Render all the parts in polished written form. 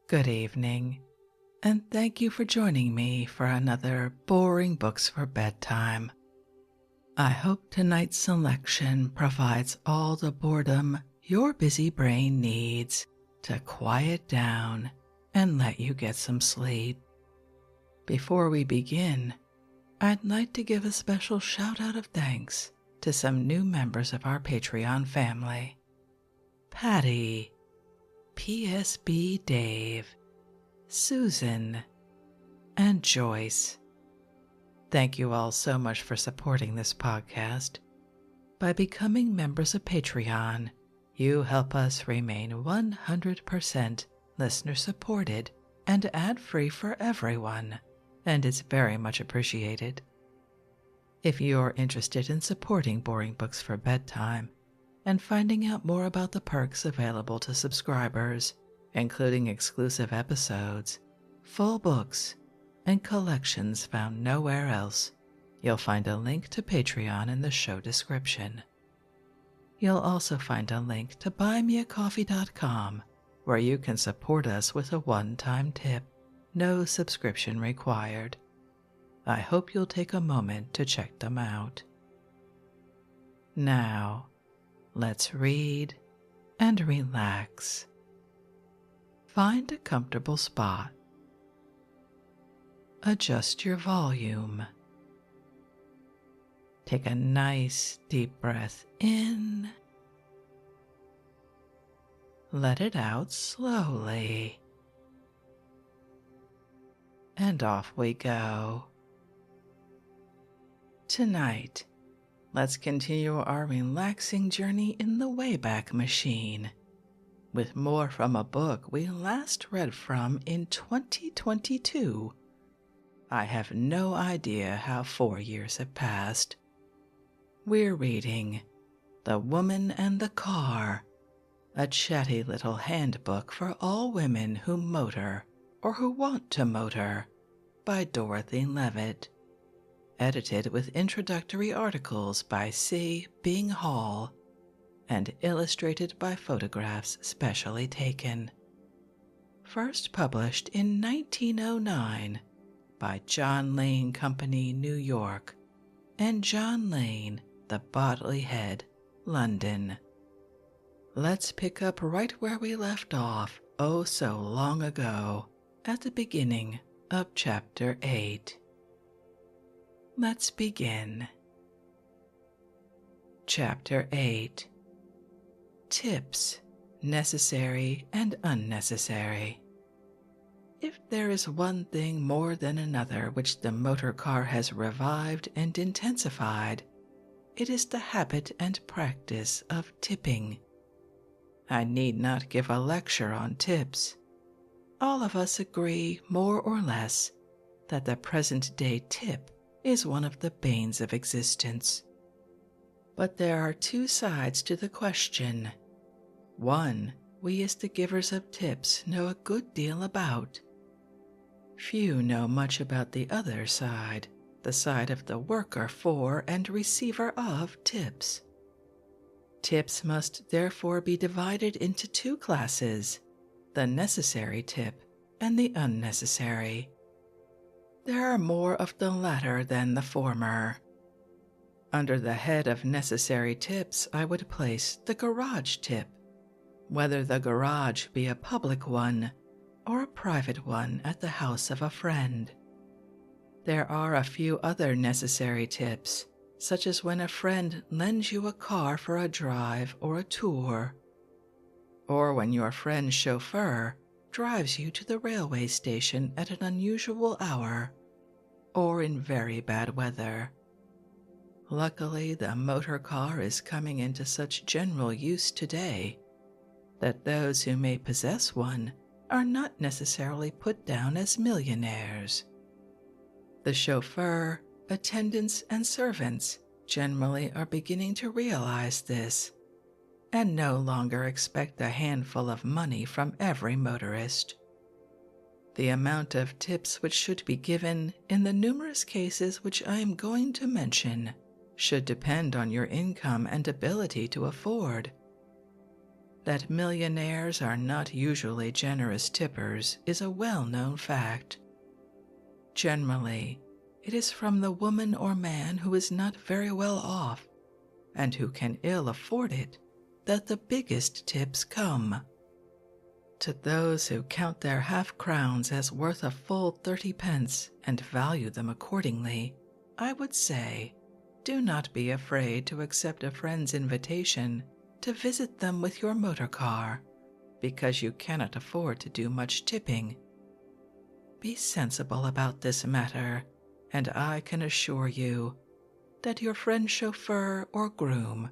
Good evening, and thank you for joining me for another Boring Books for Bedtime. I hope tonight's selection provides all the boredom your busy brain needs to quiet down and let you get some sleep. Before we begin, I'd like to give a special shout out of thanks to some new members of our Patreon family. Patty, PSB Dave, Susan, and Joyce. Thank you all so much for supporting this podcast. By becoming members of Patreon, you help us remain 100% listener supported and ad-free for everyone, and it's very much appreciated. If you're interested in supporting Boring Books for Bedtime and finding out more about the perks available to subscribers, including exclusive episodes, full books, and collections found nowhere else, you'll find a link to Patreon in the show description. You'll also find a link to buymeacoffee.com, where you can support us with a one-time tip, no subscription required. I hope you'll take a moment to check them out. Now, let's read and relax. Find a comfortable spot. Adjust your volume. Take a nice deep breath in. Let it out slowly. And off we go. Tonight, let's continue our relaxing journey in the Wayback Machine, with more from a book we last read from in 2022. I have no idea how 4 years have passed. We're reading The Woman and the Car, a chatty little handbook for all women who motor or who want to motor, by Dorothy Levitt. Edited with introductory articles by C. Bing Hall, and illustrated by photographs specially taken. First published in 1909 by John Lane Company, New York, and John Lane, the Bodley Head, London. Let's pick up right where we left off oh so long ago, at the beginning of Chapter 8. Let's begin. Chapter 8. Tips, necessary and unnecessary. If there is one thing more than another which the motor car has revived and intensified, it is the habit and practice of tipping. I need not give a lecture on tips. All of us agree, more or less, that the present-day tip is one of the banes of existence. But there are two sides to the question. One, we as the givers of tips know a good deal about. Few know much about the other side, the side of the worker for and receiver of tips. Tips must therefore be divided into two classes, the necessary tip and the unnecessary. There are more of the latter than the former. Under the head of necessary tips, I would place the garage tip, whether the garage be a public one or a private one at the house of a friend. There are a few other necessary tips, such as when a friend lends you a car for a drive or a tour, or when your friend's chauffeur drives you to the railway station at an unusual hour, or in very bad weather. Luckily, the motor car is coming into such general use today that those who may possess one are not necessarily put down as millionaires. The chauffeur, attendants, and servants generally are beginning to realize this, and no longer expect a handful of money from every motorist. The amount of tips which should be given in the numerous cases which I am going to mention should depend on your income and ability to afford. That millionaires are not usually generous tippers is a well-known fact. Generally, it is from the woman or man who is not very well off and who can ill afford it that the biggest tips come. To those who count their half-crowns as worth a full 30 pence and value them accordingly, I would say, do not be afraid to accept a friend's invitation to visit them with your motor car, because you cannot afford to do much tipping. Be sensible about this matter, and I can assure you that your friend chauffeur or groom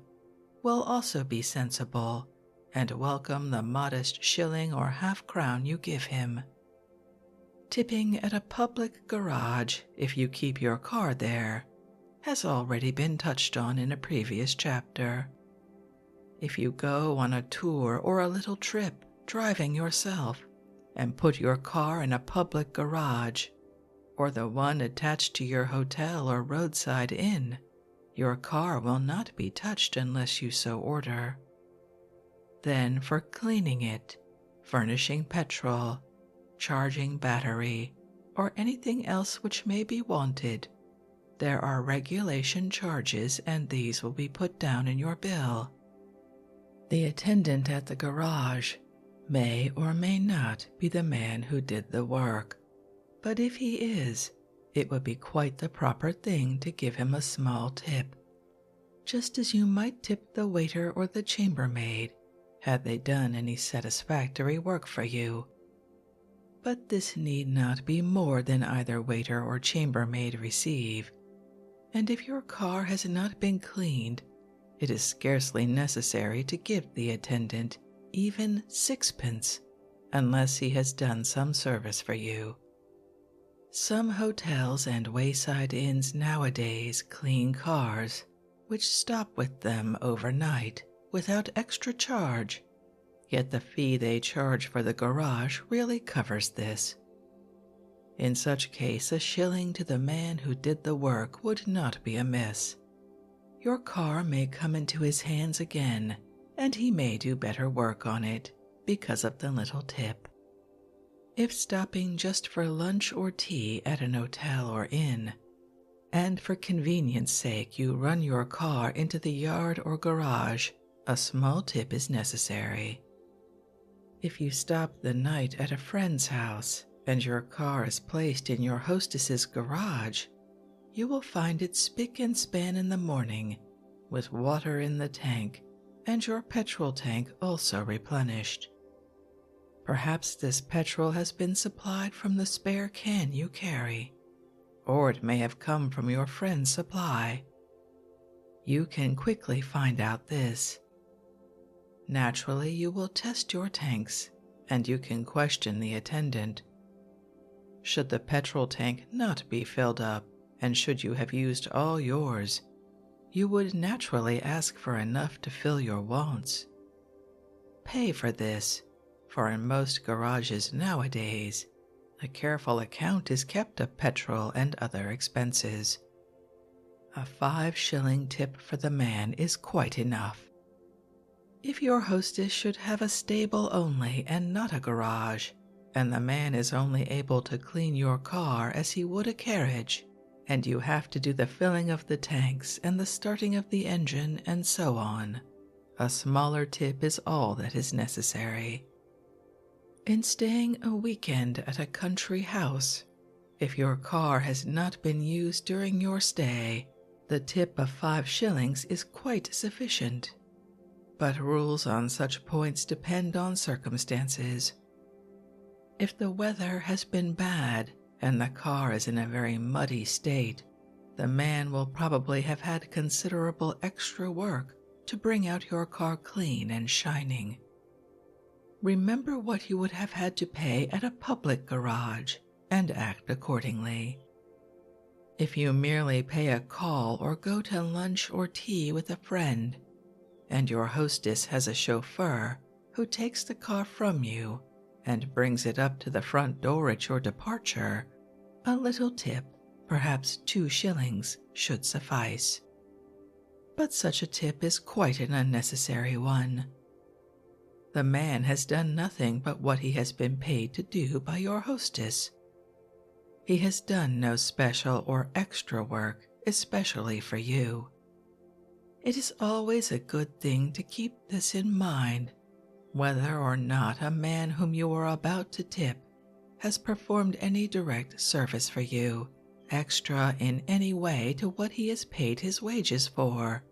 will also be sensible and welcome the modest shilling or half-crown you give him. Tipping at a public garage, if you keep your car there, has already been touched on in a previous chapter. If you go on a tour or a little trip driving yourself and put your car in a public garage, or the one attached to your hotel or roadside inn, your car will not be touched unless you so order. Then for cleaning it, furnishing petrol, charging battery, or anything else which may be wanted, there are regulation charges, and these will be put down in your bill. The attendant at the garage may or may not be the man who did the work, but if he is, it would be quite the proper thing to give him a small tip, just as you might tip the waiter or the chambermaid had they done any satisfactory work for you. But this need not be more than either waiter or chambermaid receive, and if your car has not been cleaned, it is scarcely necessary to give the attendant even 6 pence, unless he has done some service for you. Some hotels and wayside inns nowadays clean cars, which stop with them overnight without extra charge, yet the fee they charge for the garage really covers this. In such case, a shilling to the man who did the work would not be amiss. Your car may come into his hands again, and he may do better work on it because of the little tip. If stopping just for lunch or tea at an hotel or inn, and for convenience sake you run your car into the yard or garage, a small tip is necessary. If you stop the night at a friend's house and your car is placed in your hostess's garage, you will find it spick and span in the morning, with water in the tank and your petrol tank also replenished. Perhaps this petrol has been supplied from the spare can you carry, or it may have come from your friend's supply. You can quickly find out this. Naturally, you will test your tanks, and you can question the attendant. Should the petrol tank not be filled up, and should you have used all yours, you would naturally ask for enough to fill your wants. Pay for this, for in most garages nowadays, a careful account is kept of petrol and other expenses. A 5-shilling tip for the man is quite enough. If your hostess should have a stable only and not a garage, and the man is only able to clean your car as he would a carriage, and you have to do the filling of the tanks and the starting of the engine and so on, a smaller tip is all that is necessary. In staying a weekend at a country house, if your car has not been used during your stay, the tip of 5 shillings is quite sufficient. But rules on such points depend on circumstances. If the weather has been bad and the car is in a very muddy state, the man will probably have had considerable extra work to bring out your car clean and shining. Remember what you would have had to pay at a public garage and act accordingly. If you merely pay a call or go to lunch or tea with a friend, and your hostess has a chauffeur who takes the car from you and brings it up to the front door at your departure, a little tip, perhaps 2 shillings, should suffice. But such a tip is quite an unnecessary one. the man has done nothing but what he has been paid to do by your hostess. He has done no special or extra work especially for you. It is always a good thing to keep this in mind, whether or not a man whom you are about to tip has performed any direct service for you, extra in any way to what he has paid his wages for,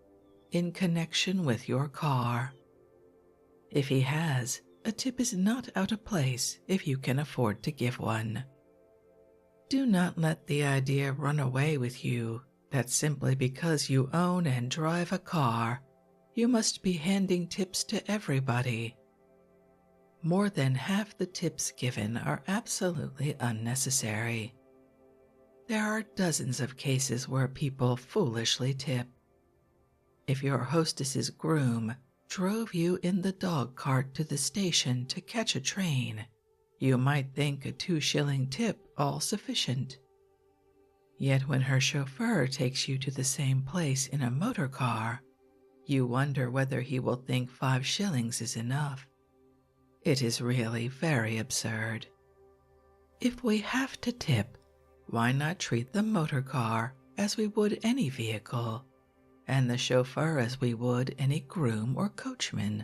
in connection with your car. If he has, a tip is not out of place if you can afford to give one. Do not let the idea run away with you that simply because you own and drive a car, you must be handing tips to everybody. More than half the tips given are absolutely unnecessary. There are dozens of cases where people foolishly tip. If your hostess's groom drove you in the dog cart to the station to catch a train, you might think a 2-shilling tip all sufficient. Yet when her chauffeur takes you to the same place in a motor car, you wonder whether he will think 5 shillings is enough. It is really very absurd. If we have to tip, why not treat the motor car as we would any vehicle, and the chauffeur as we would any groom or coachman?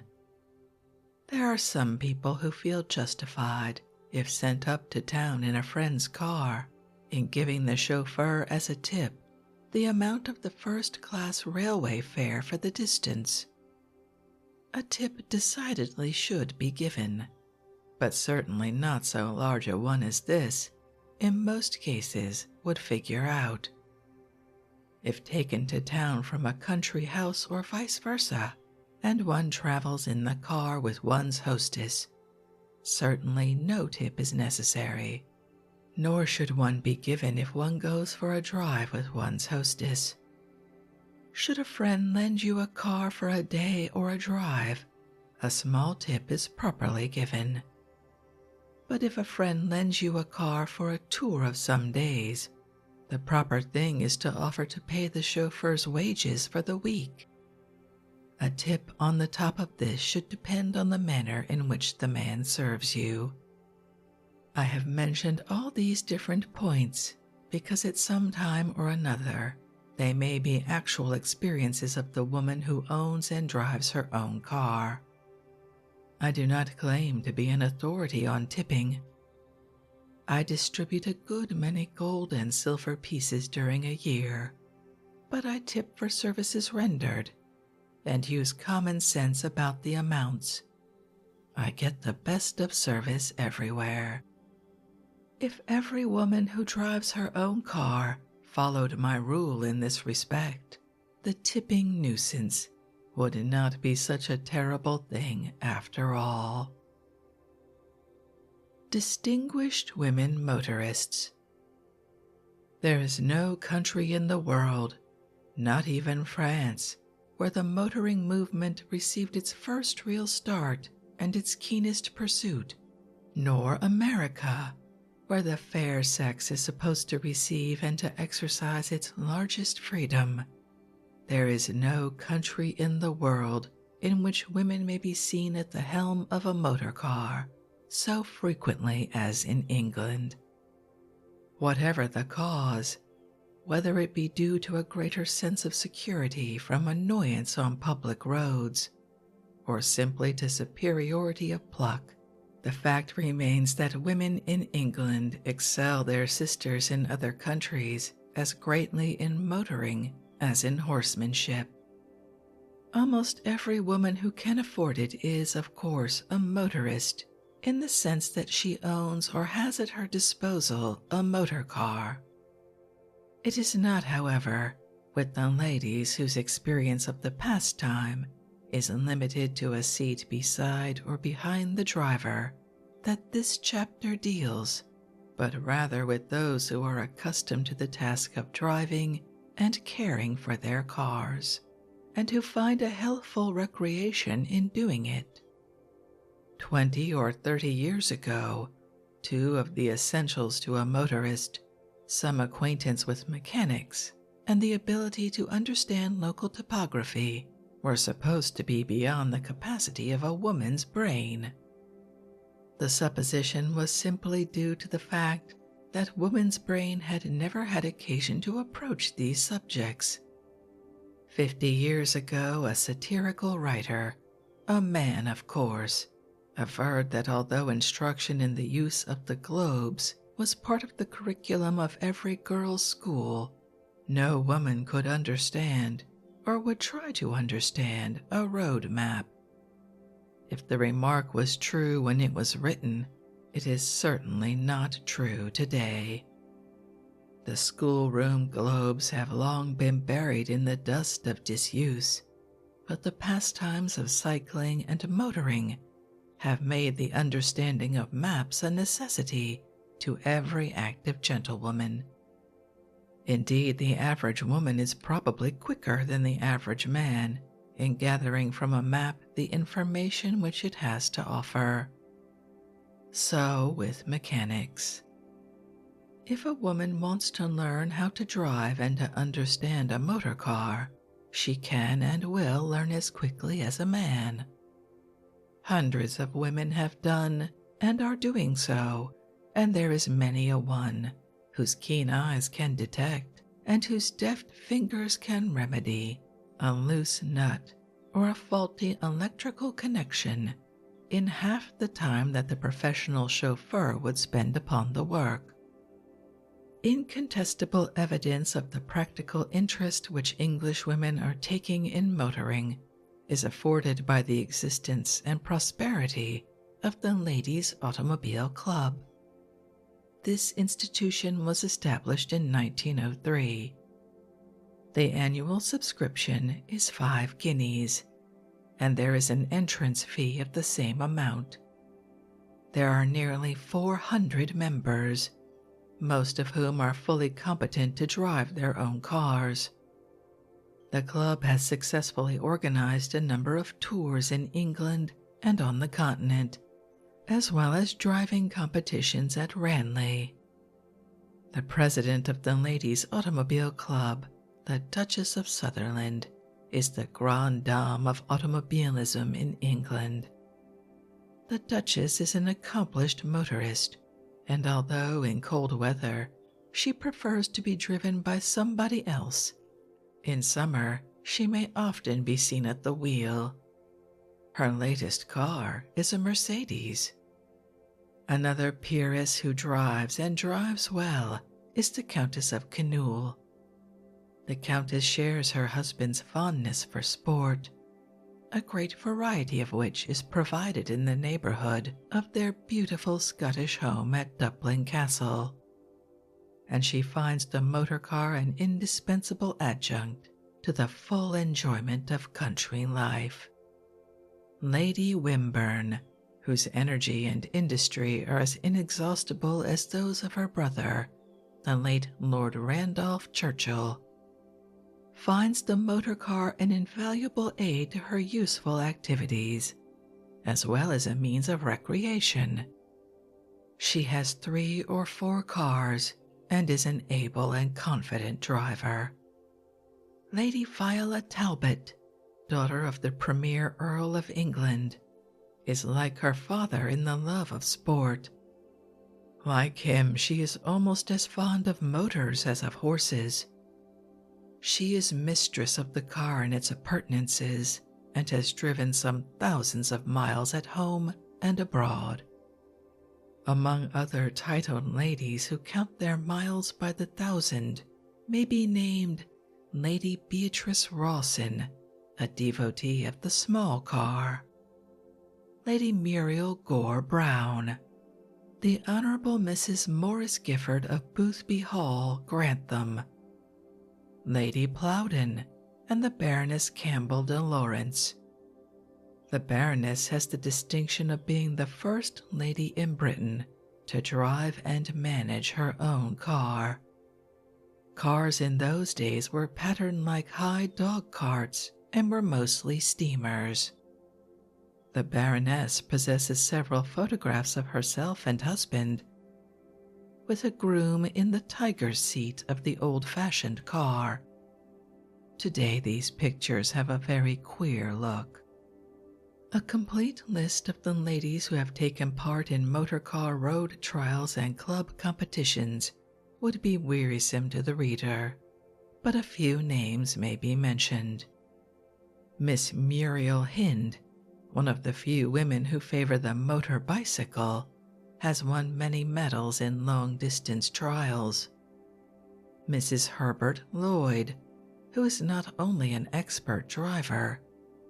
There are some people who feel justified, if sent up to town in a friend's car, in giving the chauffeur as a tip the amount of the first-class railway fare for the distance. A tip decidedly should be given, but certainly not so large a one as this, in most cases, would figure out. If taken to town from a country house or vice versa, and one travels in the car with one's hostess, certainly no tip is necessary, nor should one be given if one goes for a drive with one's hostess. Should a friend lend you a car for a day or a drive, a small tip is properly given. But if a friend lends you a car for a tour of some days, the proper thing is to offer to pay the chauffeur's wages for the week. A tip on the top of this should depend on the manner in which the man serves you. I have mentioned all these different points because at some time or another they may be actual experiences of the woman who owns and drives her own car. I do not claim to be an authority on tipping. I distribute a good many gold and silver pieces during a year, but I tip for services rendered and use common sense about the amounts. I get the best of service everywhere. If every woman who drives her own car followed my rule in this respect, the tipping nuisance would not be such a terrible thing after all. Distinguished women motorists. There is no country in the world, not even France, where the motoring movement received its first real start and its keenest pursuit, nor America, where the fair sex is supposed to receive and to exercise its largest freedom. There is no country in the world in which women may be seen at the helm of a motor car so frequently as in England. Whatever the cause, whether it be due to a greater sense of security from annoyance on public roads, or simply to superiority of pluck, the fact remains that women in England excel their sisters in other countries as greatly in motoring as in horsemanship. Almost every woman who can afford it is, of course, a motorist, in the sense that she owns or has at her disposal a motor car. It is not, however, with the ladies whose experience of the pastime is limited to a seat beside or behind the driver that this chapter deals, but rather with those who are accustomed to the task of driving and caring for their cars, and who find a healthful recreation in doing it. 20 or 30 years ago, 2 of the essentials to a motorist, some acquaintance with mechanics, and the ability to understand local topography, were supposed to be beyond the capacity of a woman's brain. The supposition was simply due to the fact that woman's brain had never had occasion to approach these subjects. 50 years ago, a satirical writer, a man of course, averred that although instruction in the use of the globes was part of the curriculum of every girl's school, no woman could understand, or would try to understand, a road map. If the remark was true when it was written, it is certainly not true today. The schoolroom globes have long been buried in the dust of disuse, but the pastimes of cycling and motoring have made the understanding of maps a necessity to every active gentlewoman. Indeed, the average woman is probably quicker than the average man in gathering from a map the information which it has to offer. So with mechanics. If a woman wants to learn how to drive and to understand a motor car, she can and will learn as quickly as a man. Hundreds of women have done and are doing so, and there is many a one whose keen eyes can detect and whose deft fingers can remedy a loose nut or a faulty electrical connection in half the time that the professional chauffeur would spend upon the work. Incontestable evidence of the practical interest which English women are taking in motoring is afforded by the existence and prosperity of the Ladies' Automobile Club. This institution was established in 1903. The annual subscription is 5 guineas, and there is an entrance fee of the same amount. There are nearly 400 members, most of whom are fully competent to drive their own cars. The club has successfully organized a number of tours in England and on the continent, as well as driving competitions at Ranelagh. The president of the Ladies' Automobile Club, the Duchess of Sutherland, is the grande dame of automobilism in England. The Duchess is an accomplished motorist, and although in cold weather she prefers to be driven by somebody else, in summer she may often be seen at the wheel. Her latest car is a Mercedes. Another peeress who drives and drives well is the Countess of Kinnoul. The Countess shares her husband's fondness for sport, a great variety of which is provided in the neighborhood of their beautiful Scottish home at Dublin Castle, and she finds the motor car an indispensable adjunct to the full enjoyment of country life. Lady Wimburne, whose energy and industry are as inexhaustible as those of her brother, the late Lord Randolph Churchill, finds the motor car an invaluable aid to her useful activities, as well as a means of recreation. She has 3 or 4 cars and is an able and confident driver. Lady Viola Talbot, daughter of the Premier Earl of England, is like her father in the love of sport. Like him, she is almost as fond of motors as of horses. She is mistress of the car and its appurtenances, and has driven some thousands of miles at home and abroad. Among other titled ladies who count their miles by the thousand may be named Lady Beatrice Rawson, a devotee of the small car; Lady Muriel Gore Brown; the Honourable Mrs. Morris Gifford of Boothby Hall, Grantham; Lady Plowden, and the Baroness Campbell de Lawrence. The Baroness has the distinction of being the first lady in Britain to drive and manage her own car. Cars in those days were patterned like high dog carts and were mostly steamers. The Baroness possesses several photographs of herself and husband, with a groom in the tiger's seat of the old-fashioned car. today these pictures have a very queer look. A complete list of the ladies who have taken part in motorcar road trials and club competitions would be wearisome to the reader, but a few names may be mentioned. Miss Muriel Hind, one of the few women who favor the motor bicycle, has won many medals in long-distance trials. Mrs. Herbert Lloyd, who is not only an expert driver,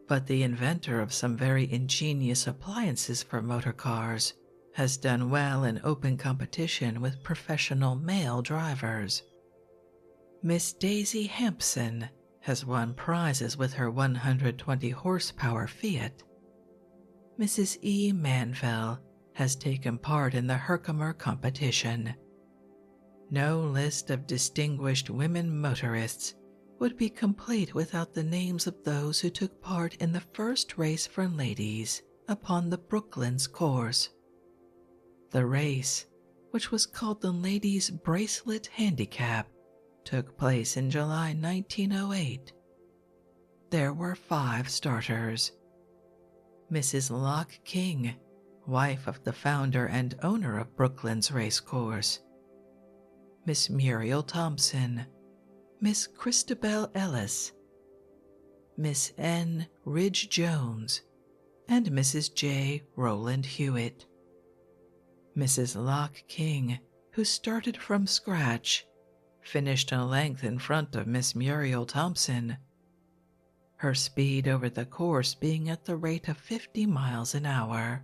but the inventor of some very ingenious appliances for motor cars, has done well in open competition with professional male drivers. Miss Daisy Hampson has won prizes with her 120 horsepower Fiat. Mrs. E. Manville has taken part in the Herkimer competition. No list of distinguished women motorists would be complete without the names of those who took part in the first race for ladies upon the Brooklands course. The race, which was called the Ladies' Bracelet Handicap, took place in July 1908. There were 5 starters. Mrs. Locke King, wife of the founder and owner of Brooklands Racecourse. Miss Muriel Thompson, Miss Christabel Ellis, Miss N. Ridge Jones, and Mrs. J. Rowland Hewitt. Mrs. Locke King, who started from scratch, finished a length in front of Miss Muriel Thompson, her speed over the course being at the rate of 50 miles an hour.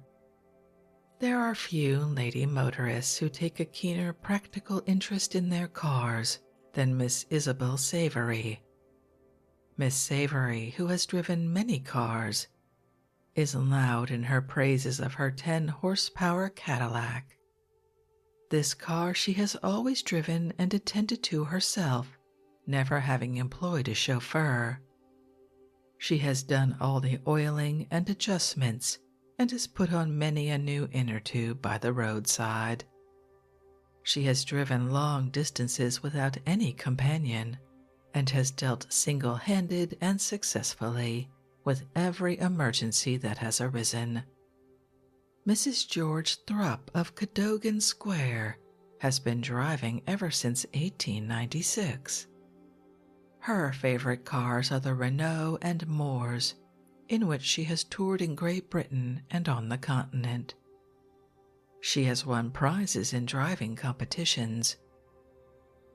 There are few lady motorists who take a keener practical interest in their cars than Miss Isabel Savory. Miss Savory, who has driven many cars, is loud in her praises of her 10-horsepower Cadillac. This car she has always driven and attended to herself, never having employed a chauffeur. She has done all the oiling and adjustments and has put on many a new inner tube by the roadside. She has driven long distances without any companion and has dealt single-handed and successfully with every emergency that has arisen. Mrs. George Thrupp of Cadogan Square has been driving ever since 1896. Her favorite cars are the Renault and Moors, in which she has toured in Great Britain and on the continent. She has won prizes in driving competitions.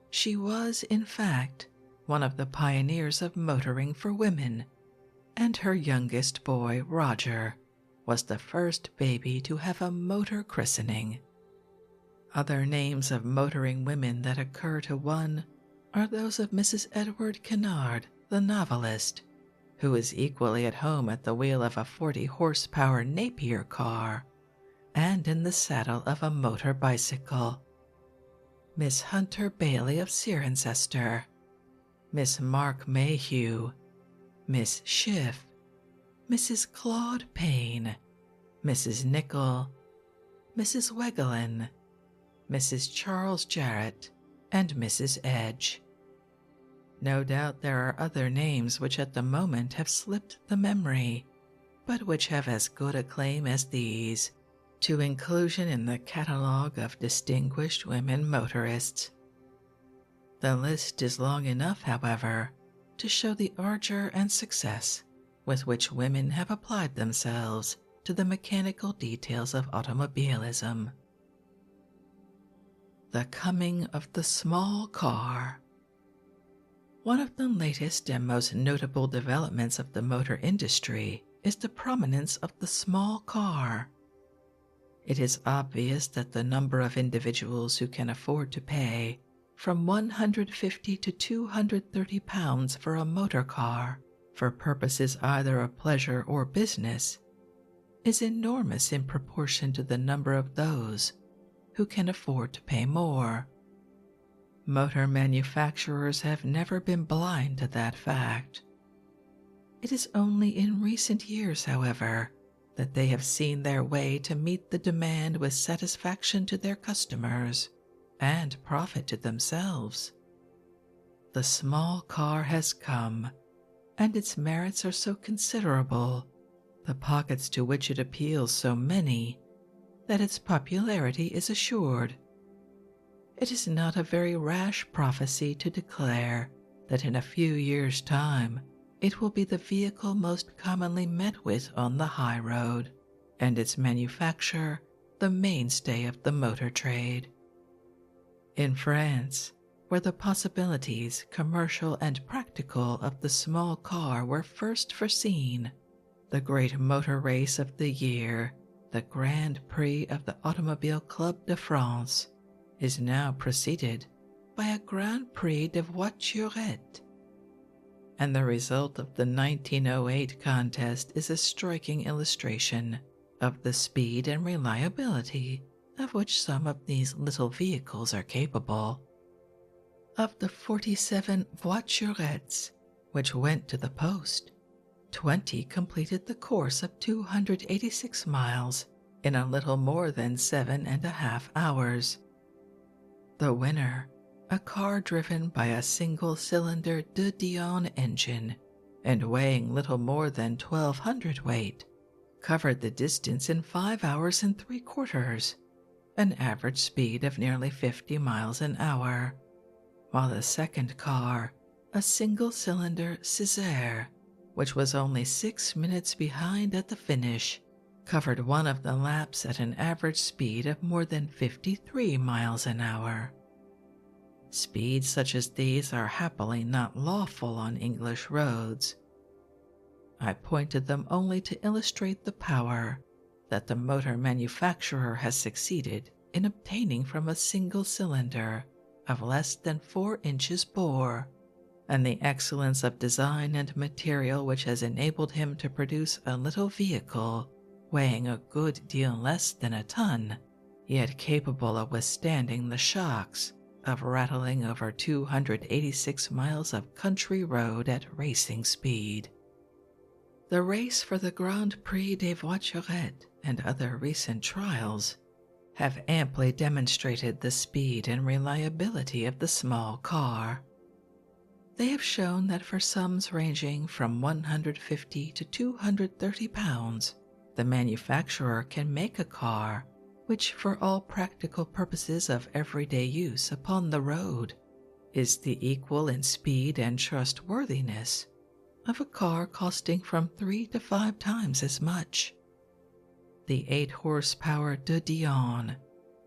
She was, in fact, one of the pioneers of motoring for women, and her youngest boy, Roger, was the first baby to have a motor christening. Other names of motoring women that occur to one are those of Mrs. Edward Kennard, the novelist, who is equally at home at the wheel of a 40-horsepower Napier car and in the saddle of a motor bicycle. Miss Hunter Bailey of Cirencester, Miss Mark Mayhew, Miss Schiff, Mrs. Claude Payne, Mrs. Nicol, Mrs. Wegelin, Mrs. Charles Jarrett, and Mrs. Edge. No doubt there are other names which at the moment have slipped the memory, but which have as good a claim as these to inclusion in the catalogue of distinguished women motorists. The list is long enough, however, to show the ardor and success with which women have applied themselves to the mechanical details of automobilism. The coming of the small car. One of the latest and most notable developments of the motor industry is the prominence of the small car. It is obvious that the number of individuals who can afford to pay from £150 to £230 for a motor car for purposes either of pleasure or business is enormous in proportion to the number of those who can afford to pay more. Motor manufacturers have never been blind to that fact. It is only in recent years, however, that they have seen their way to meet the demand with satisfaction to their customers and profit to themselves. The small car has come and its merits are so considerable, the pockets to which it appeals so many, that its popularity is assured. It is not a very rash prophecy to declare that in a few years' time it will be the vehicle most commonly met with on the high road, and its manufacture the mainstay of the motor trade. In France, where the possibilities, commercial and practical, of the small car were first foreseen, the great motor race of the year, the Grand Prix of the Automobile Club de France, is now preceded by a Grand Prix de Voiturette. And the result of the 1908 contest is a striking illustration of the speed and reliability of which some of these little vehicles are capable. Of the 47 voiturettes which went to the post, 20 completed the course of 286 miles in a little more than 7.5 hours. The winner, a car driven by a single-cylinder de Dion engine and weighing little more than 1,200 weight, covered the distance in 5 hours and 3/4, an average speed of nearly 50 miles an hour, while the second car, a single-cylinder Césaire, which was only 6 minutes behind at the finish, covered one of the laps at an average speed of more than 53 miles an hour. Speeds such as these are happily not lawful on English roads. I pointed them only to illustrate the power that the motor manufacturer has succeeded in obtaining from a single cylinder of less than 4 inches bore, and the excellence of design and material which has enabled him to produce a little vehicle weighing a good deal less than a ton, yet capable of withstanding the shocks of rattling over 286 miles of country road at racing speed. The race for the Grand Prix des Voiturettes and other recent trials have amply demonstrated the speed and reliability of the small car. They have shown that for sums ranging from 150 to 230 pounds, the manufacturer can make a car which, for all practical purposes of everyday use upon the road, is the equal in speed and trustworthiness of a car costing from 3 to 5 times as much. The 8-horsepower de Dion,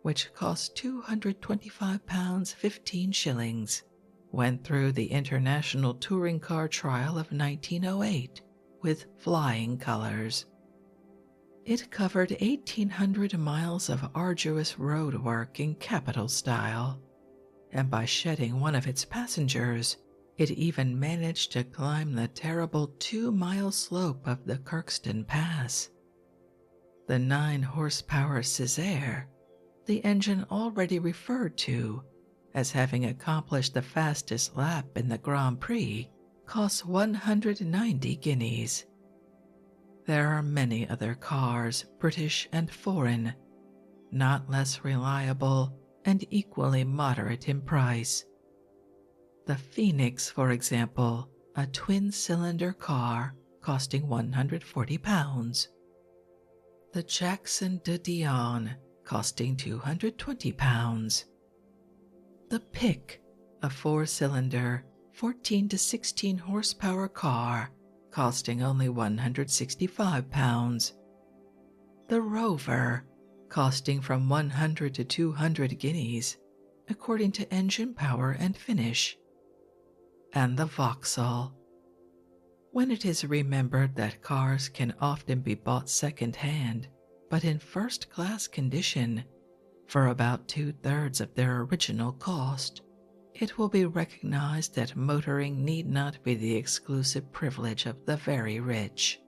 which cost £225 15 shillings, went through the International Touring Car Trial of 1908 with flying colors. It covered 1,800 miles of arduous road work in capital style, and by shedding one of its passengers, it even managed to climb the terrible 2-mile slope of the Kirkstone Pass. The 9-horsepower Césaire, the engine already referred to as having accomplished the fastest lap in the Grand Prix, costs 190 guineas. There are many other cars, British and foreign, not less reliable and equally moderate in price. The Phoenix, for example, a twin-cylinder car costing £140. The Jackson de Dion, costing £220. The Pick, a 4-cylinder, 14 to 16 horsepower car, costing only £165. The Rover, costing from 100 to 200 guineas, according to engine power and finish. And the Vauxhall. When it is remembered that cars can often be bought second-hand, but in first-class condition, for about 2/3 of their original cost, it will be recognized that motoring need not be the exclusive privilege of the very rich.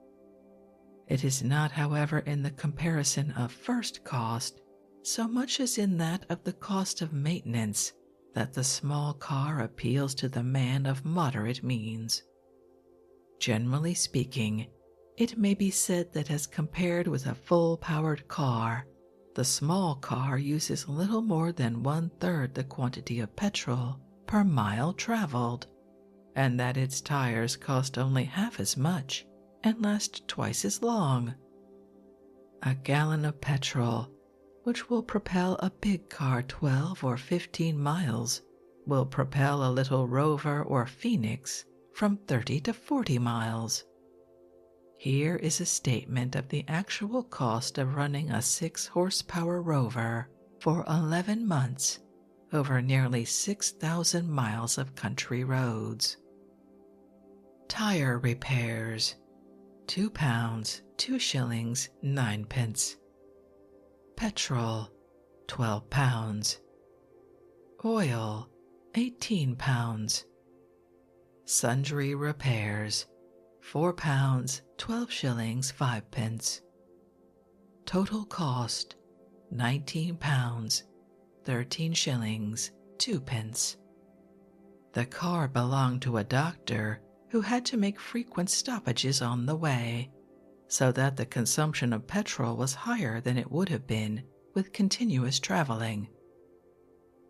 It is not, however, in the comparison of first cost, so much as in that of the cost of maintenance, that the small car appeals to the man of moderate means. Generally speaking, it may be said that as compared with a full-powered car, the small car uses little more than 1/3 the quantity of petrol per mile traveled. and that its tires cost only half as much and last twice as long. A gallon of petrol, which will propel a big car 12 or 15 miles, will propel a little Rover or Phoenix from 30 to 40 miles. Here is a statement of the actual cost of running a 6-horsepower Rover for 11 months over nearly 6,000 miles of country roads. Tire repairs, £2, 2 shillings, 9 pence. Petrol, £12. Oil, £18. Sundry repairs, £4, 12 shillings, 5 pence. Total cost, £19, 13 shillings, 2 pence. The car belonged to a doctor who had to make frequent stoppages on the way, so that the consumption of petrol was higher than it would have been with continuous traveling.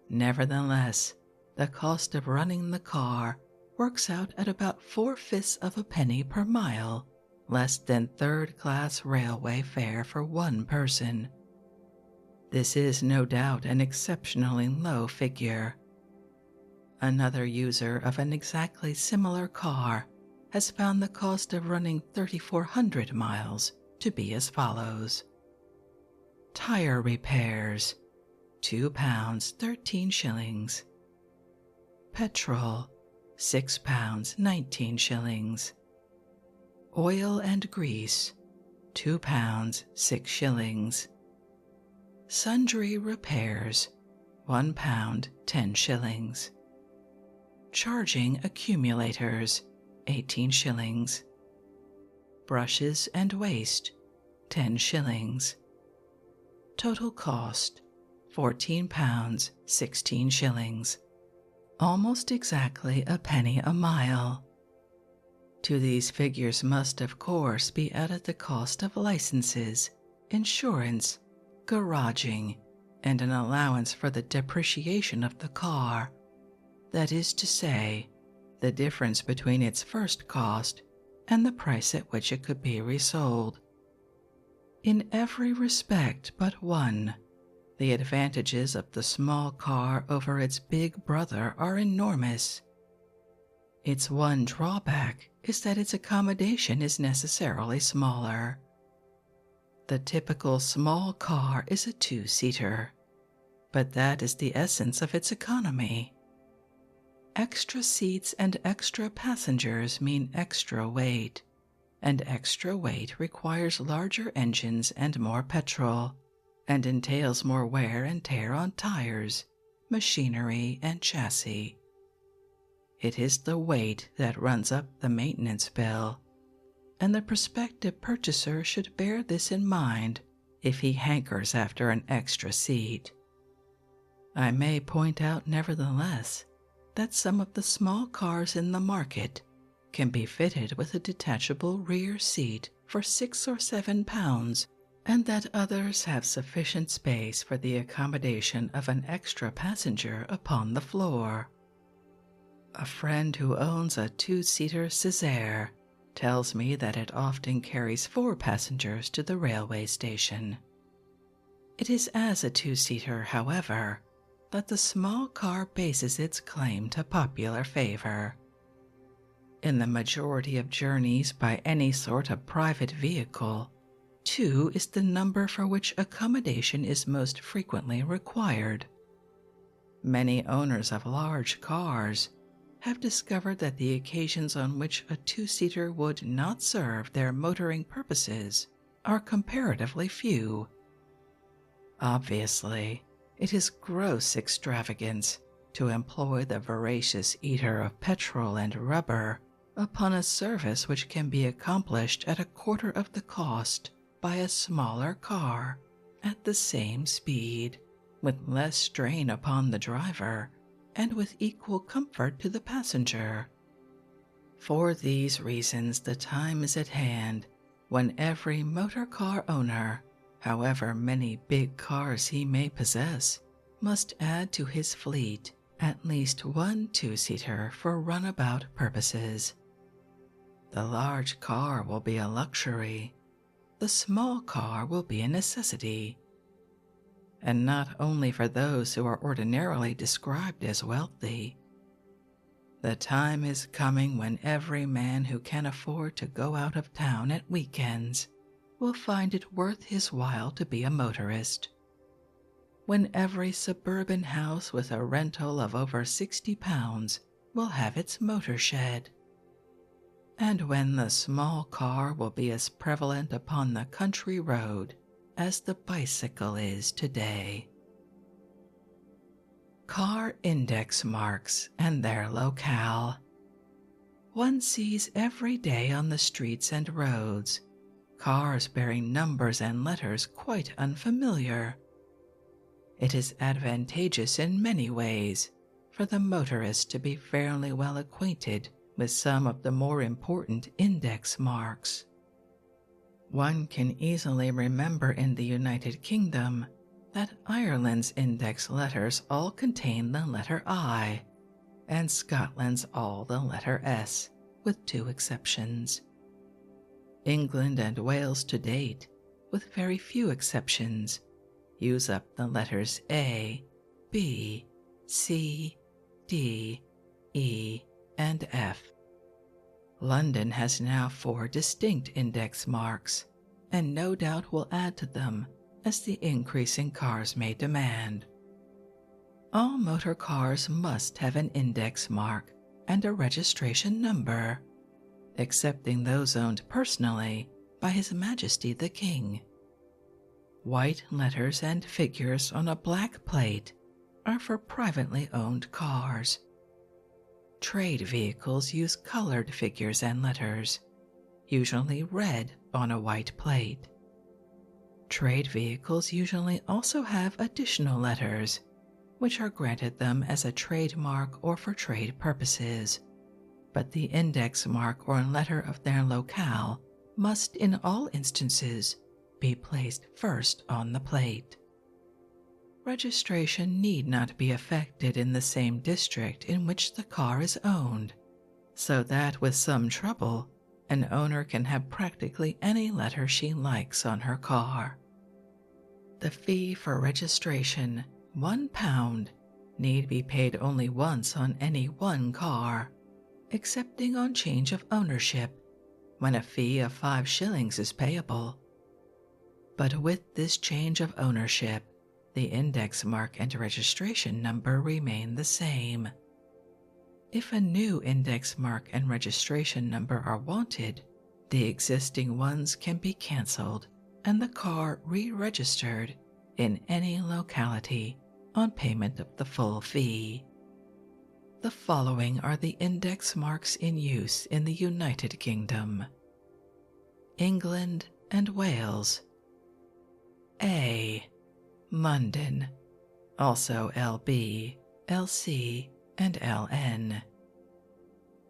Nevertheless, the cost of running the car works out at about 4/5 of a penny per mile, less than third-class railway fare for one person. This is no doubt an exceptionally low figure. Another user of an exactly similar car has found the cost of running 3,400 miles to be as follows. Tire repairs, £2, 13 shillings. Petrol, £6, 19 shillings. Oil and grease, £2, 6 shillings. Sundry repairs, £1, 10 shillings. Charging accumulators, 18 shillings. Brushes and waste, 10 shillings. Total cost, £14, 16 shillings. Almost exactly a penny a mile. To these figures must, of course, be added the cost of licenses, insurance, garaging, and an allowance for the depreciation of the car. That is to say, the difference between its first cost and the price at which it could be resold. In every respect but one, the advantages of the small car over its big brother are enormous. Its one drawback is that its accommodation is necessarily smaller. The typical small car is a 2-seater, but that is the essence of its economy. Extra seats and extra passengers mean extra weight, and extra weight requires larger engines and more petrol, and entails more wear and tear on tires, machinery, and chassis. It is the weight that runs up the maintenance bill, and the prospective purchaser should bear this in mind if he hankers after an extra seat. I may point out, nevertheless, that some of the small cars in the market can be fitted with a detachable rear seat for £6 or £7, and that others have sufficient space for the accommodation of an extra passenger upon the floor. A friend who owns a 2-seater Césaire tells me that it often carries 4 passengers to the railway station. It is as a 2-seater, however, that the small car bases its claim to popular favor. In the majority of journeys by any sort of private vehicle, 2 is the number for which accommodation is most frequently required. Many owners of large cars have discovered that the occasions on which a 2-seater would not serve their motoring purposes are comparatively few. Obviously, it is gross extravagance to employ the voracious eater of petrol and rubber upon a service which can be accomplished at a quarter of the cost by a smaller car at the same speed, with less strain upon the driver and with equal comfort to the passenger. For these reasons, the time is at hand when every motor car owner, however many big cars he may possess, must add to his fleet at least one two-seater for runabout purposes. The large car will be a luxury. The small car will be a necessity. And not only for those who are ordinarily described as wealthy. The time is coming when every man who can afford to go out of town at weekends will find it worth his while to be a motorist. When every suburban house with a rental of over £60 will have its motor shed. And when the small car will be as prevalent upon the country road as the bicycle is today. Car index marks and their locale. One sees every day on the streets and roads cars bearing numbers and letters quite unfamiliar. It is advantageous in many ways for the motorist to be fairly well acquainted with some of the more important index marks. One can easily remember in the United Kingdom that Ireland's index letters all contain the letter I, and Scotland's all the letter S, with 2 exceptions. England and Wales to date, with very few exceptions, use up the letters A, B, C, D, E, and F. London has now 4 distinct index marks, and no doubt will add to them as the increase in cars may demand. All motor cars must have an index mark and a registration number, excepting those owned personally by His Majesty the King. White letters and figures on a black plate are for privately owned cars. Trade vehicles use colored figures and letters, usually red on a white plate. Trade vehicles usually also have additional letters, which are granted them as a trademark or for trade purposes, but the index mark or letter of their locale must in all instances be placed first on the plate. Registration need not be effected in the same district in which the car is owned, so that with some trouble, an owner can have practically any letter she likes on her car. The fee for registration, £1, need be paid only once on any one car, excepting on change of ownership, when a fee of 5 shillings is payable. But with this change of ownership, the index mark and registration number remain the same. If a new index mark and registration number are wanted, the existing ones can be cancelled and the car re-registered in any locality on payment of the full fee. The following are the index marks in use in the United Kingdom. England and Wales. A. London, also LB, LC, and LN.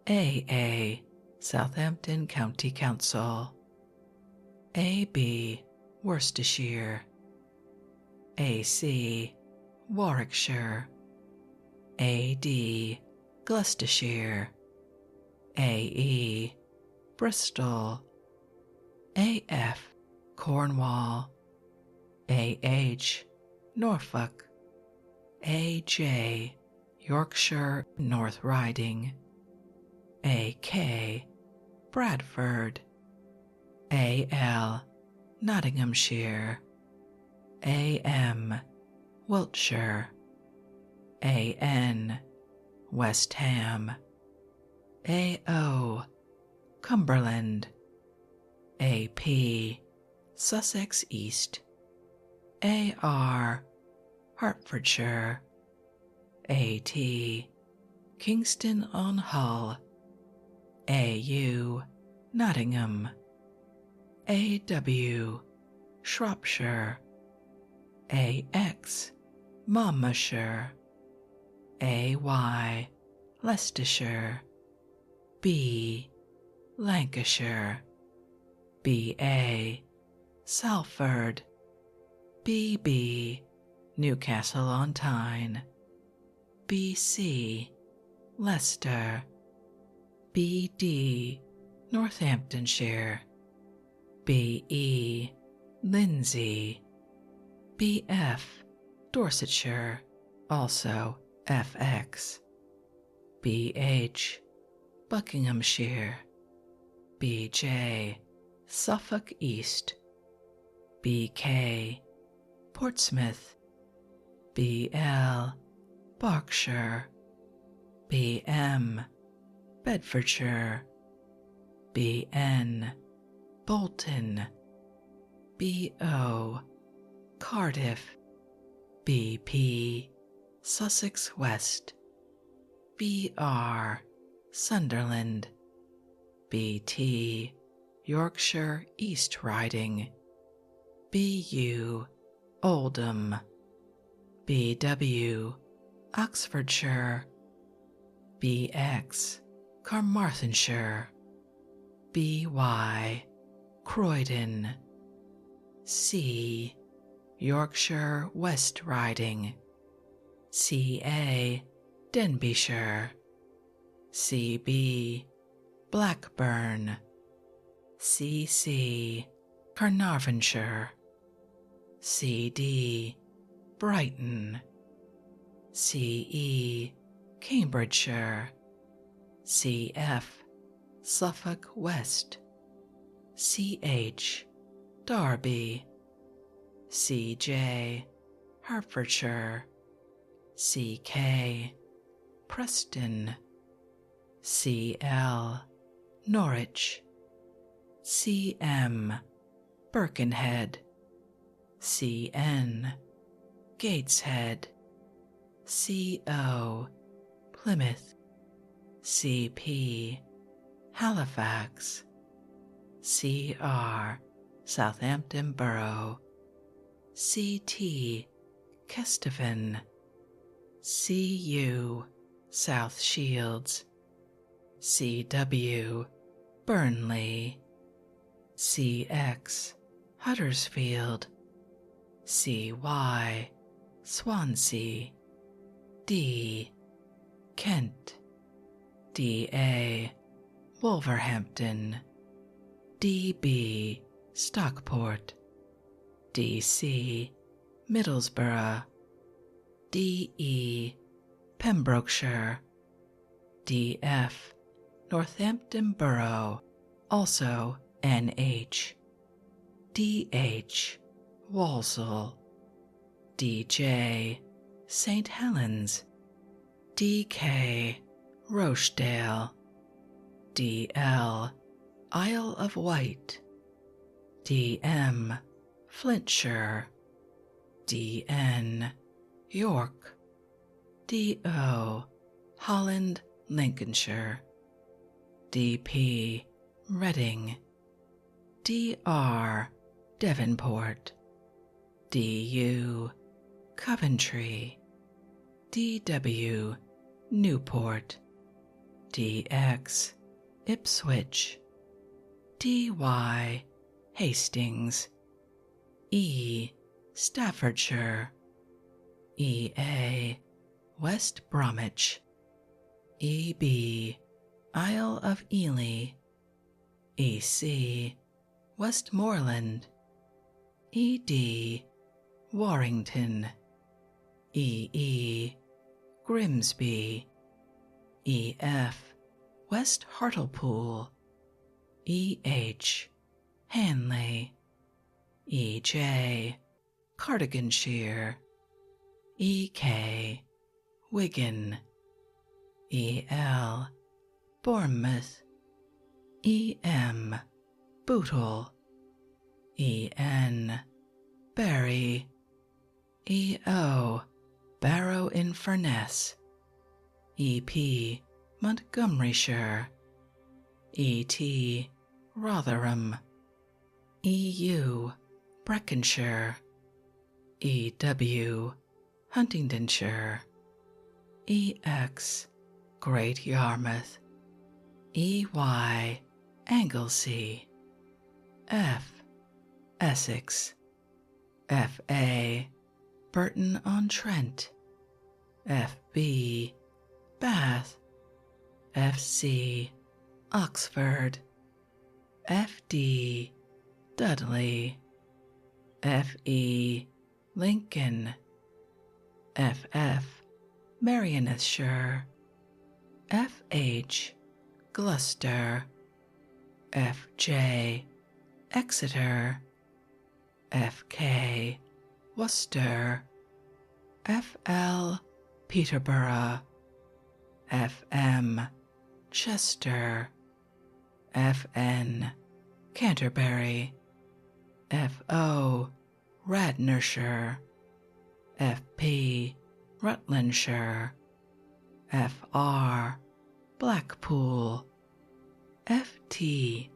AA, Southampton County Council. AB, Worcestershire. AC, Warwickshire. AD, Gloucestershire. AE, Bristol. AF, Cornwall. AH, Norfolk. AJ, Yorkshire North Riding. AK, Bradford. AL, Nottinghamshire. AM, Wiltshire. AN, West Ham. AO, Cumberland. AP, Sussex East. AR, Hertfordshire. AT, Kingston on Hull. AU, Nottingham. AW, Shropshire. AX, Monmouthshire. AY, Leicestershire. B, Lancashire. BA, Salford. BB, Newcastle on Tyne. BC, Leicester. BD, Northamptonshire. BE, Lindsey. BF, Dorsetshire, also FX. BH, Buckinghamshire. BJ, Suffolk East. BK, Portsmouth. BL, Berkshire. BM, Bedfordshire. BN, Bolton. BO, Cardiff. BP, Sussex West. BR, Sunderland. BT, Yorkshire East Riding. BU, Oldham. BW, Oxfordshire. BX, Carmarthenshire. BY, Croydon. C, Yorkshire West Riding. CA, Denbighshire. CB, Blackburn. CC, Carnarvonshire. CD, Brighton. CE, Cambridgeshire. CF, Suffolk West. CH, Derby. CJ, Hertfordshire. CK, Preston. CL, Norwich. CM, Birkenhead. CN, Gateshead. CO, Plymouth. CP, Halifax. CR, Southampton Borough. CT, Kesteven. CU, South Shields. CW, Burnley. CX, Huddersfield. CY, Swansea. D, Kent. DA, Wolverhampton. DB, Stockport. DC, Middlesbrough. DE, Pembrokeshire. DF, Northampton Borough, also NH. DH, Walsall. DJ, St. Helens. DK, Rochdale. DL, Isle of Wight. DM, Flintshire. DN, York. DO, Holland, Lincolnshire. DP, Reading. DR, Devonport. DU, Coventry. DW, Newport. DX, Ipswich. DY, Hastings. E, Staffordshire. EA, West Bromwich. EB, Isle of Ely. EC, Westmoreland. ED, Warrington. EE, Grimsby. EF, West Hartlepool. EH, Hanley. EJ, Cardiganshire. EK, Wigan. EL, Bournemouth. EM, Bootle. EN, Bury. EO, Barrow-in-Furness. EP, Montgomeryshire. ET, Rotherham. EU, Brecconshire. EW, Huntingdonshire. EX, Great Yarmouth. EY, Anglesey. F, Essex. FA, Burton-on-Trent. FB, Bath, FC, Oxford, FD, Dudley, FE, Lincoln, FF, Merionethshire, FH, Gloucester, FJ, Exeter, FK, Worcester, FL, Peterborough, FM, Chester, FN, Canterbury, FO, Radnorshire, FP, Rutlandshire, FR, Blackpool, FT,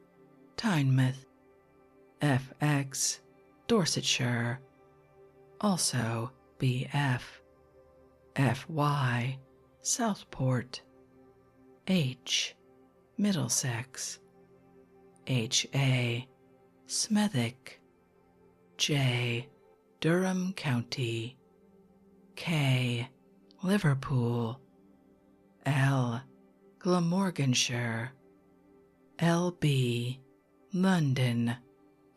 Tynemouth, FX, Dorsetshire, also BF, FY, Southport, H, Middlesex, HA, Smethwick, J, Durham County, K, Liverpool, L, Glamorganshire, LB, London,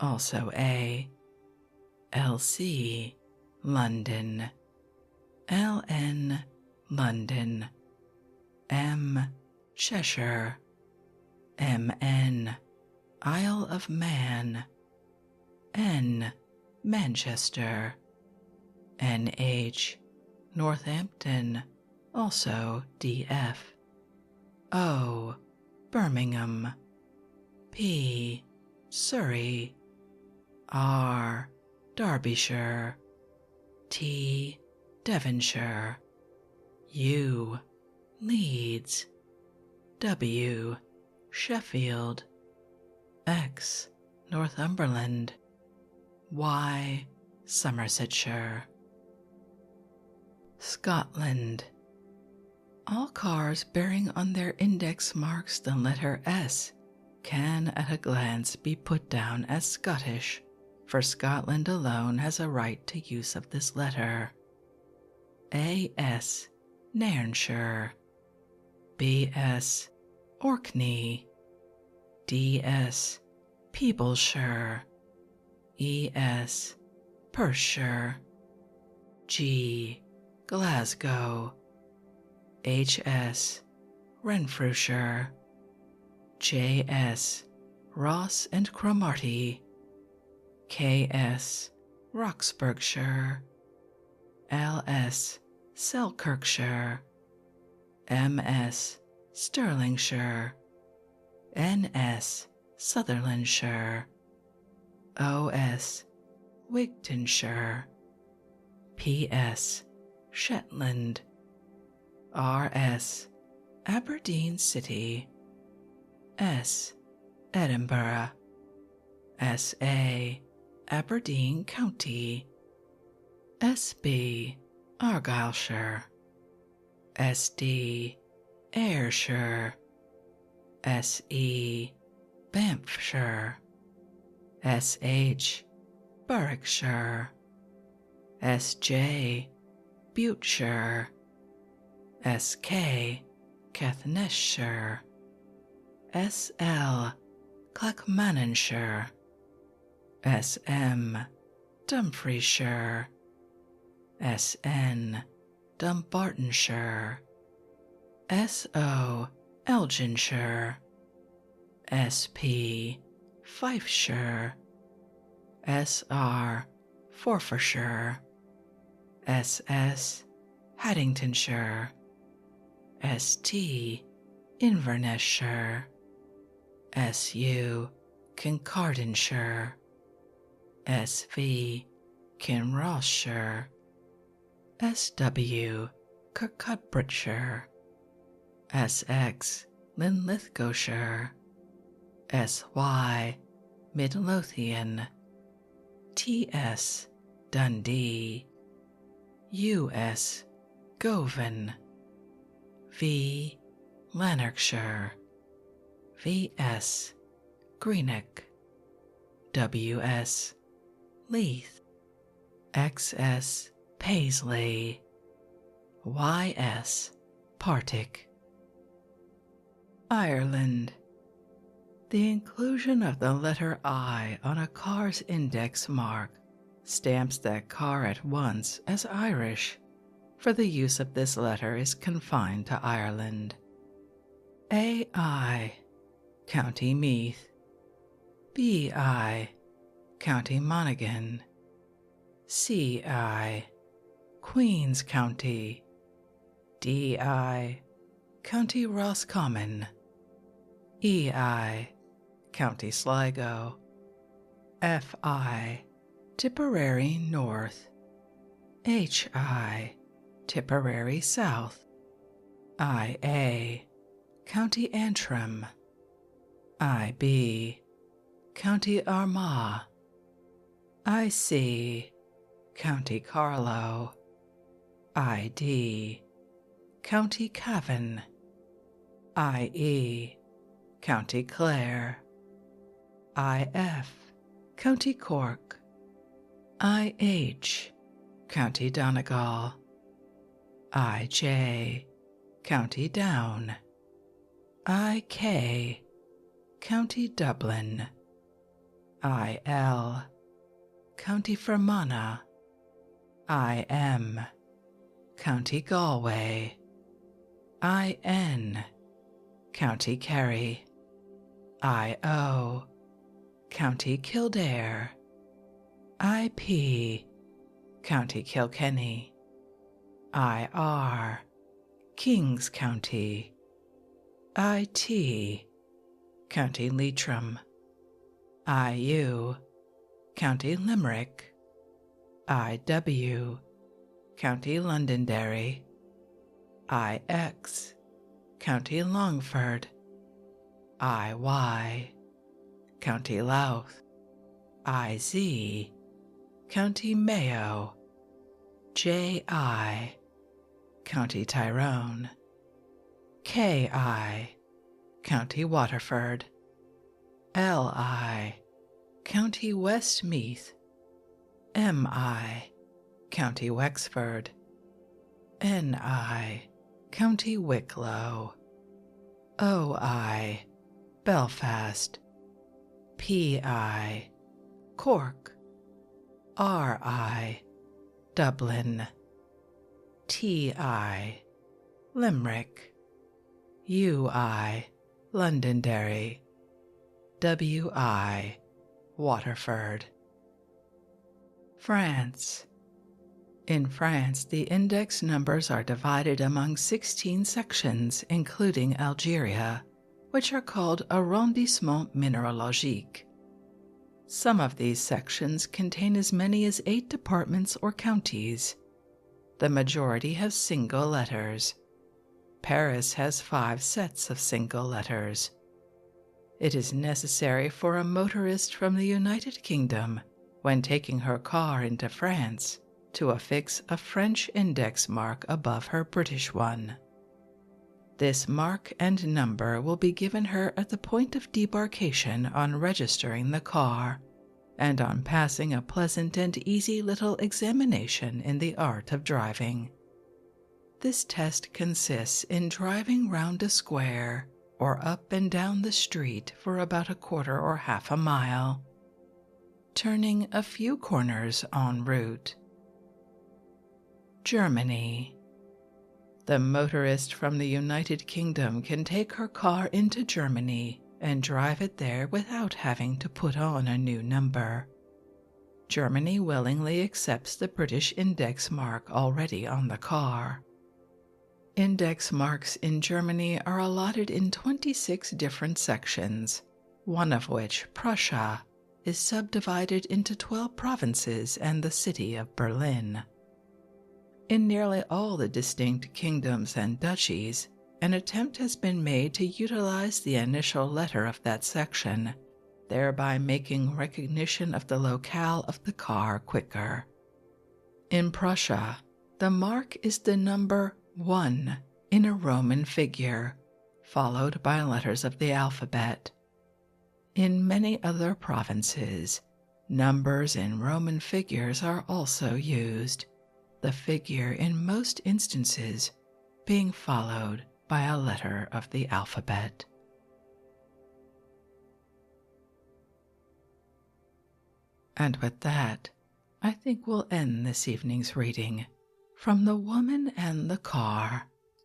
also A, LC, London, LN, London, M, Cheshire, MN, Isle of Man, N, Manchester, NH, Northampton, also DF, O, Birmingham, P, Surrey, R, Derbyshire, T, Devonshire, U, Leeds, W, Sheffield, X, Northumberland, Y, Somersetshire. Scotland. All cars bearing on their index marks the letter S can at a glance be put down as Scottish, for Scotland alone has a right to use of this letter. AS, Nairnshire, BS, Orkney, DS, Peeblesshire, ES, Perthshire, G, Glasgow, HS, Renfrewshire, JS, Ross and Cromarty, KS, Roxburghshire, LS, Selkirkshire, MS, Stirlingshire, NS, Sutherlandshire, OS, Wigtonshire, PS, Shetland, RS, Aberdeen City, S, Edinburgh, SA, Aberdeen County, SB, Argyllshire, SD, Ayrshire, SE, Banffshire, SH, Berwickshire, SJ, Buteshire, SK, Caithnessshire, SL, Clackmannanshire, SM, Dumfriesshire, SN, Dumbartonshire, SO, Elginshire, SP, Fifeshire, SR, Forfarshire, SS, Haddingtonshire, ST, Invernessshire, SU, Kincardineshire, SV, Kinrossshire, SW, Kirkcudbrightshire, SX, Linlithgowshire, SY, Midlothian, TS, Dundee, US, Govan, V, Lanarkshire, VS, Greenock, WS, Leith, XS, Paisley, YS, Partick. Ireland. The inclusion of the letter I on a car's index mark stamps that car at once as Irish, for the use of this letter is confined to Ireland. AI, County Meath. BI, County Monaghan. CI, Queen's County. DI, County Roscommon. EI, County Sligo. FI, Tipperary North. HI, Tipperary South. IA, County Antrim. IB, County Armagh. IC, County Carlow. ID, County Cavan. IE, County Clare. IF, County Cork. IH, County Donegal. IJ, County Down. IK, County Dublin. IL, County Fermanagh. IM, County Galway. IN, County Kerry. IO, County Kildare. IP, County Kilkenny. IR, Kings County. IT, County Leitrim. IU, County Limerick. IW, County Londonderry. IX, County Longford. IY, County Louth. IZ, County Mayo. JI, County Tyrone. KI, County Waterford. LI, County Westmeath. MI, County Wexford. NI, County Wicklow. OI, Belfast. PI, Cork. RI, Dublin. TI, Limerick. UI, Londonderry. WI, Waterford. France. In France, the index numbers are divided among 16 sections, including Algeria, which are called arrondissements mineralogiques. Some of these sections contain as many as 8 departments or counties. The majority have single letters. Paris has 5 sets of single letters. It is necessary for a motorist from the United Kingdom, when taking her car into France, to affix a French index mark above her British one. This mark and number will be given her at the point of debarkation on registering the car, and on passing a pleasant and easy little examination in the art of driving. This test consists in driving round a square or up and down the street for about a quarter or half a mile, turning a few corners en route. Germany. The motorist from the United Kingdom can take her car into Germany and drive it there without having to put on a new number. Germany willingly accepts the British index mark already on the car. Index marks in Germany are allotted in 26 different sections, one of which, Prussia, is subdivided into 12 provinces and the city of Berlin. In nearly all the distinct kingdoms and duchies, an attempt has been made to utilize the initial letter of that section, thereby making recognition of the locale of the car quicker. In Prussia, the mark is the number 1 in a Roman figure, followed by letters of the alphabet. In many other provinces, numbers in Roman figures are also used. the figure in most instances being followed by a letter of the alphabet. And with that, I think we'll end this evening's reading from The Woman and the Car,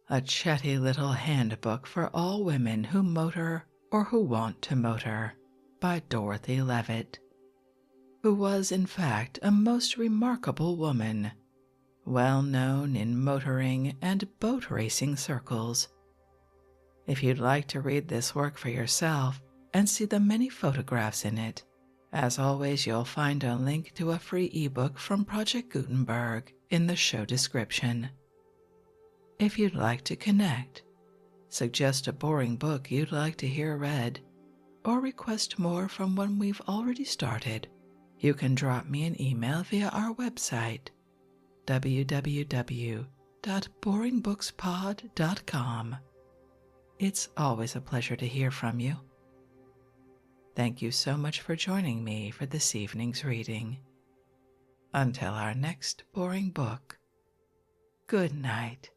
a chatty little handbook for all women who motor or who want to motor, by Dorothy Levitt, who was in fact a most remarkable woman, well known in motoring and boat racing circles. If you'd like to read this work for yourself and see the many photographs in it, as always, you'll find a link to a free ebook from Project Gutenberg in the show description. If you'd like to connect, suggest a boring book you'd like to hear read, or request more from one we've already started, you can drop me an email via our website, www.boringbookspod.com. It's always a pleasure to hear from you. Thank you so much for joining me for this evening's reading. Until our next boring book, good night.